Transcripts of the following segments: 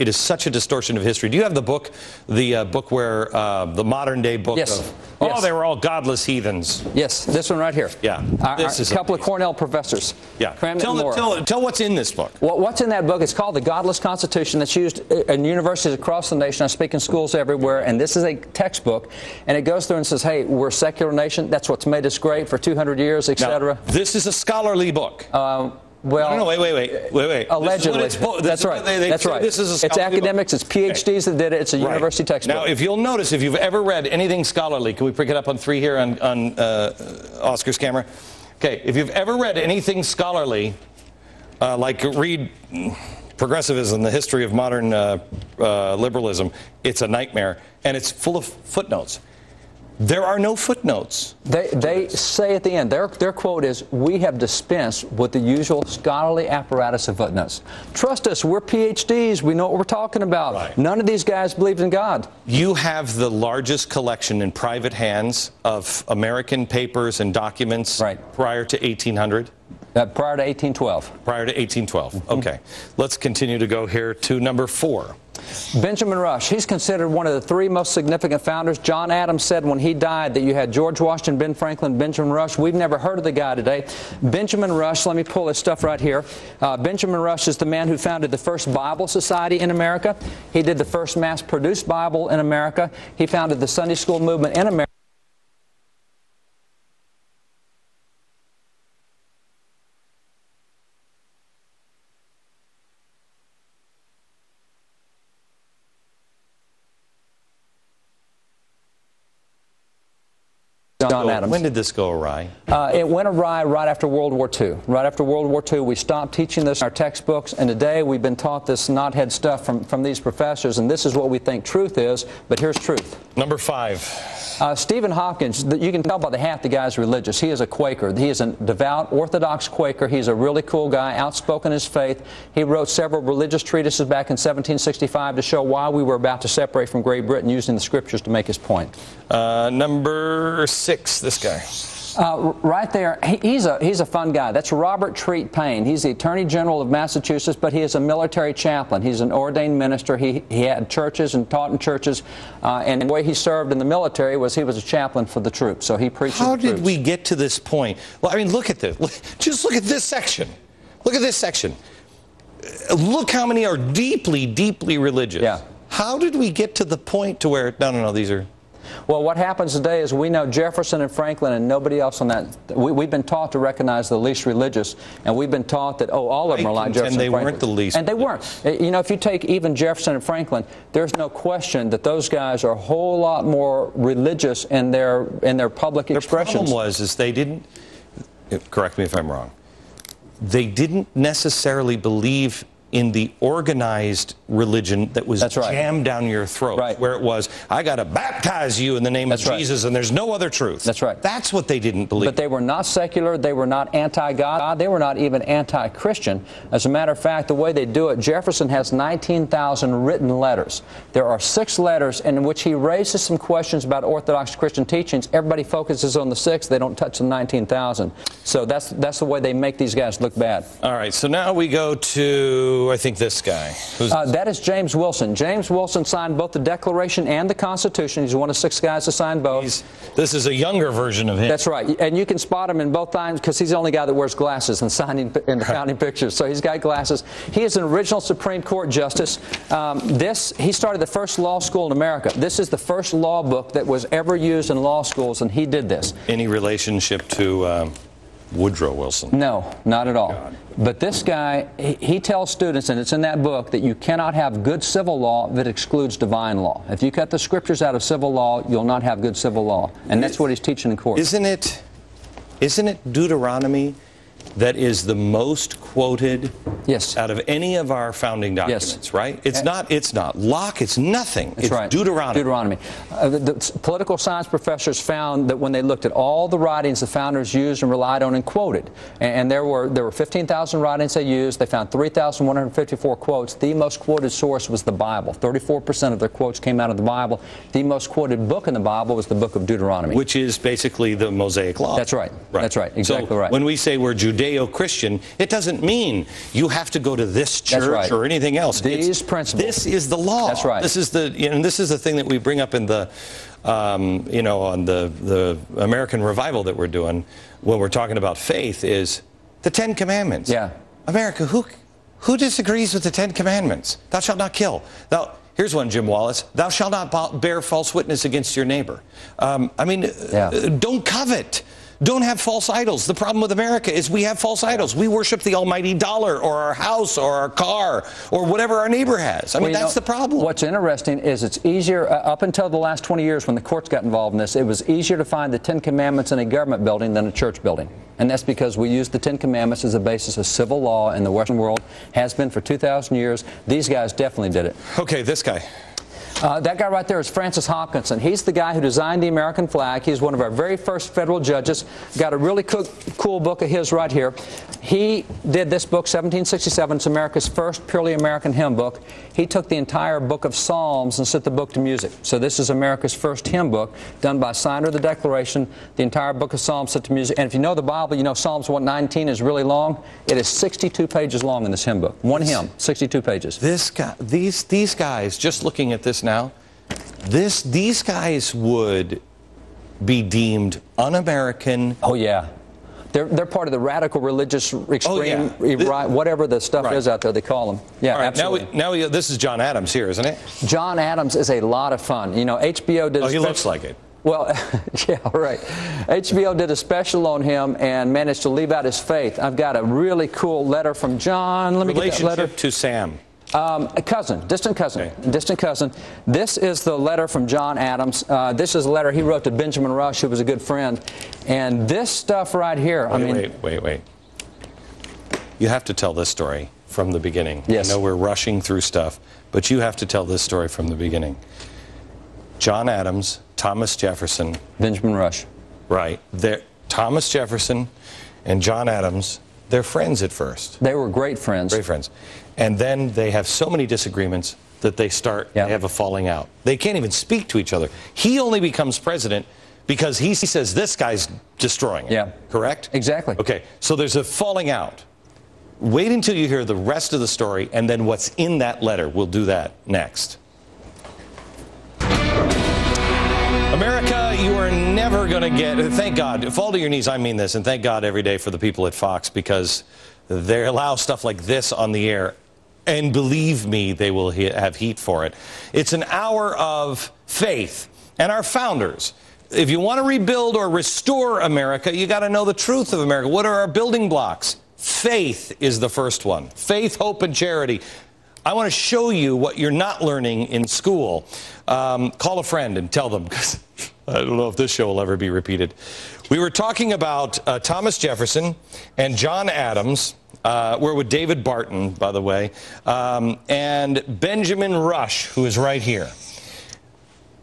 It is such a distortion of history. Do you have the book where the modern day book yes. of, yes. they were all godless heathens? Yes, this one right here. Yeah. This is a couple of Cornell professors. Yeah. Tell what's in this book. Well, what's in that book? It's called The Godless Constitution, that's used in universities across the nation. I speak in schools everywhere, and this is a textbook, and it goes through and says, hey, we're a secular nation. That's what's made us great for 200 years, etc. This is a scholarly book. Well, no, wait. Allegedly. That's right. That's right. It's academics, it's PhDs that did it, it's a university textbook. Now, if you'll notice, if you've ever read anything scholarly, can we pick it up on 3 here on Oscar's camera? Okay, if you've ever read anything scholarly, like read Progressivism, the history of modern liberalism, it's a nightmare, and it's full of footnotes. There are no footnotes. They say at the end, their quote is, we have dispensed with the usual scholarly apparatus of footnotes. Trust us, we're PhDs, we know what we're talking about. Right. None of these guys believed in God. You have the largest collection in private hands of American papers and documents prior to 1800? Prior to 1812. Prior to 1812. Okay. Let's continue to go here to number 4. Benjamin Rush. He's considered one of the 3 most significant founders. John Adams said when he died that you had George Washington, Ben Franklin, Benjamin Rush. We've never heard of the guy today. Benjamin Rush, let me pull his stuff right here. Benjamin Rush is the man who founded the first Bible Society in America. He did the first mass-produced Bible in America. He founded the Sunday school movement in America. John Adams. When did this go awry? It went awry right after World War II. Right after World War II, we stopped teaching this in our textbooks, and today we've been taught this knothead stuff from these professors, and this is what we think truth is, but here's truth. Number 5. Stephen Hopkins, you can tell by the hat the guy's religious. He is a Quaker. He is a devout Orthodox Quaker. He's a really cool guy, outspoken in his faith. He wrote several religious treatises back in 1765 to show why we were about to separate from Great Britain, using the scriptures to make his point. Number 6, this guy. Right there, he's a fun guy. That's Robert Treat Paine. He's the Attorney General of Massachusetts, but he is a military chaplain. He's an ordained minister. He had churches and taught in churches, and the way he served in the military was he was a chaplain for the troops, so he preached to the troops. How did we get to this point? Well, I mean, look at this. Just look at this section. Look at this section. Look how many are deeply, deeply religious. Yeah. How did we get to the point to where, no, these are... Well, what happens today is we know Jefferson and Franklin and nobody else on that. We've been taught to recognize the least religious, and we've been taught that, all of them are like Jefferson and Franklin. And they weren't the least. And they weren't. You know, if you take even Jefferson and Franklin, there's no question that those guys are a whole lot more religious in their public expressions. The problem was they didn't, correct me if I'm wrong, they didn't necessarily believe in the organized religion that was jammed down your throat, where it was, I got to baptize you in the name of Jesus, and there's no other truth. That's right. That's what they didn't believe. But they were not secular. They were not anti-God. They were not even anti-Christian. As a matter of fact, the way they do it, Jefferson has 19,000 written letters. There are 6 letters in which he raises some questions about Orthodox Christian teachings. Everybody focuses on the 6. They don't touch the 19,000. So that's the way they make these guys look bad. All right. So now we go to, I think, this guy. That is James Wilson. James Wilson signed both the Declaration and the Constitution. He's one of 6 guys to sign both. This is a younger version of him. That's right. And you can spot him in both times because he's the only guy that wears glasses and signing and counting pictures. So he's got glasses. He is an original Supreme Court justice. He started the first law school in America. This is the first law book that was ever used in law schools, and he did this. Any relationship to Woodrow Wilson? No, not at all. God. But this guy, he tells students, and it's in that book, that you cannot have good civil law that excludes divine law. If you cut the scriptures out of civil law, you'll not have good civil law. And that's what he's teaching in court. Isn't it Deuteronomy that is the most quoted out of any of our founding documents, right? It's not Locke, it's nothing. That's right. Deuteronomy. The political science professors found that when they looked at all the writings the founders used and relied on and quoted, and there were 15,000 writings they used, they found 3,154 quotes. The most quoted source was the Bible. 34% of their quotes came out of the Bible. The most quoted book in the Bible was the book of Deuteronomy. Which is basically the Mosaic Law. That's right. That's right. Exactly right. When we say we're Judeo-Christian, it doesn't doesn't mean you have to go to this church or anything else. These principles. This is the law. That's right. This is the thing that we bring up in the, on the American revival that we're doing when we're talking about faith is the Ten Commandments. Yeah. America, who disagrees with the Ten Commandments? Thou shalt not kill. Here's one, Jim Wallace. Thou shalt not bear false witness against your neighbor. Don't covet. Don't have false idols. The problem with America is we have false idols. We worship the almighty dollar or our house or our car or whatever our neighbor has. That's the problem. What's interesting is it's easier, up until the last 20 years when the courts got involved in this, it was easier to find the Ten Commandments in a government building than a church building. And that's because we use the Ten Commandments as a basis of civil law in the Western world, has been for 2,000 years. These guys definitely did it. Okay, this guy. That guy right there is Francis Hopkinson. He's the guy who designed the American flag. He's one of our very first federal judges. Got a really cool book of his right here. He did this book, 1767. It's America's first purely American hymn book. He took the entire book of Psalms and set the book to music. So this is America's first hymn book done by signer of the Declaration, the entire book of Psalms set to music. And if you know the Bible, you know Psalms 119 is really long. It is 62 pages long in this hymn book. One hymn, 62 pages. This guy, these guys, just looking at this now, these guys would be deemed un-American. Oh, yeah. They're part of the radical religious extreme, whatever the stuff is out there, they call them. Yeah, absolutely. This is John Adams here, isn't it? John Adams is a lot of fun. You know, HBO did... Oh, he looks like it. Well, yeah, right. HBO did a special on him and managed to leave out his faith. I've got a really cool letter from John. Let me get that letter. Relationship to Sam. A cousin, distant cousin, okay. Distant cousin. This is the letter from John Adams. This is a letter he wrote to Benjamin Rush, who was a good friend. And this stuff right here, Wait. You have to tell this story from the beginning. Yes. I know we're rushing through stuff, but you have to tell this story from the beginning. John Adams, Thomas Jefferson. Benjamin Rush. Right. Thomas Jefferson and John Adams, they're friends at first. They were great friends. Great friends. And then they have so many disagreements that they have a falling out. They can't even speak to each other. He only becomes president because he says this guy's destroying it. Yeah. Correct? Exactly. Okay, so there's a falling out. Wait until you hear the rest of the story and then what's in that letter. We'll do that next. America, you are never going to get, thank God, fall to your knees, I mean this, and thank God every day for the people at Fox because they allow stuff like this on the air. And believe me, they will have heat for it. It's an hour of faith. And our founders, if you want to rebuild or restore America, you got to know the truth of America. What are our building blocks? Faith is the first one. Faith, hope, and charity. I want to show you what you're not learning in school. Call a friend and tell them, because I don't know if this show will ever be repeated. We were talking about Thomas Jefferson and John Adams. We're with David Barton, by the way, and Benjamin Rush, who is right here.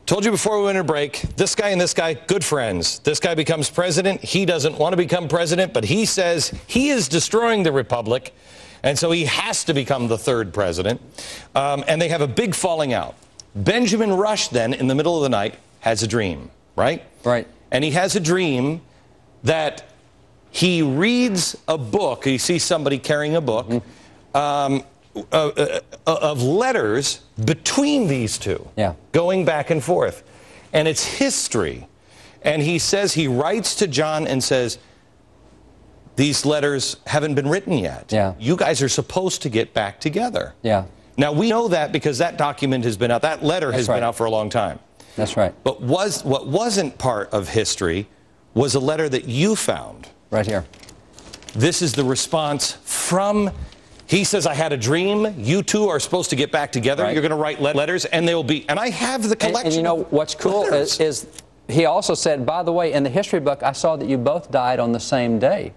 Told you before we went to break, this guy and this guy, good friends. This guy becomes president. He doesn't want to become president, but he says he is destroying the republic, and so he has to become the third president. And they have a big falling out. Benjamin Rush, then, in the middle of the night, has a dream, right? Right. And he has a dream that he reads a book. He sees somebody carrying a book of letters between these two, going back and forth. And it's history. And he says, he writes to John and says, these letters haven't been written yet. Yeah. You guys are supposed to get back together. Yeah. Now, we know that because that document has been out. That letter has been out for a long time. That's right. But what wasn't part of history was a letter that you found. Right here. This is the response from, he says, I had a dream. You two are supposed to get back together. Right. You're going to write letters, and they'll be, and I have the collection. And you know what's cool is he also said, by the way, in the history book, I saw that you both died on the same day,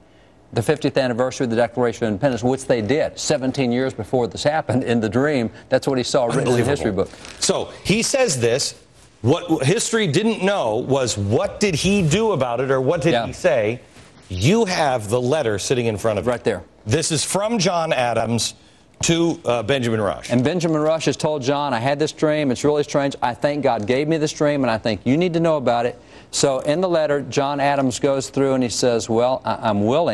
the 50th anniversary of the Declaration of Independence, which they did 17 years before this happened in the dream. That's what he saw written in the history book. So he says this. What history didn't know was what did he do about it, or what did he say? You have the letter sitting in front of you. Right there. This is from John Adams to Benjamin Rush. And Benjamin Rush has told John, I had this dream. It's really strange. I think God gave me this dream, and I think you need to know about it. So in the letter, John Adams goes through and he says, well, I'm willing.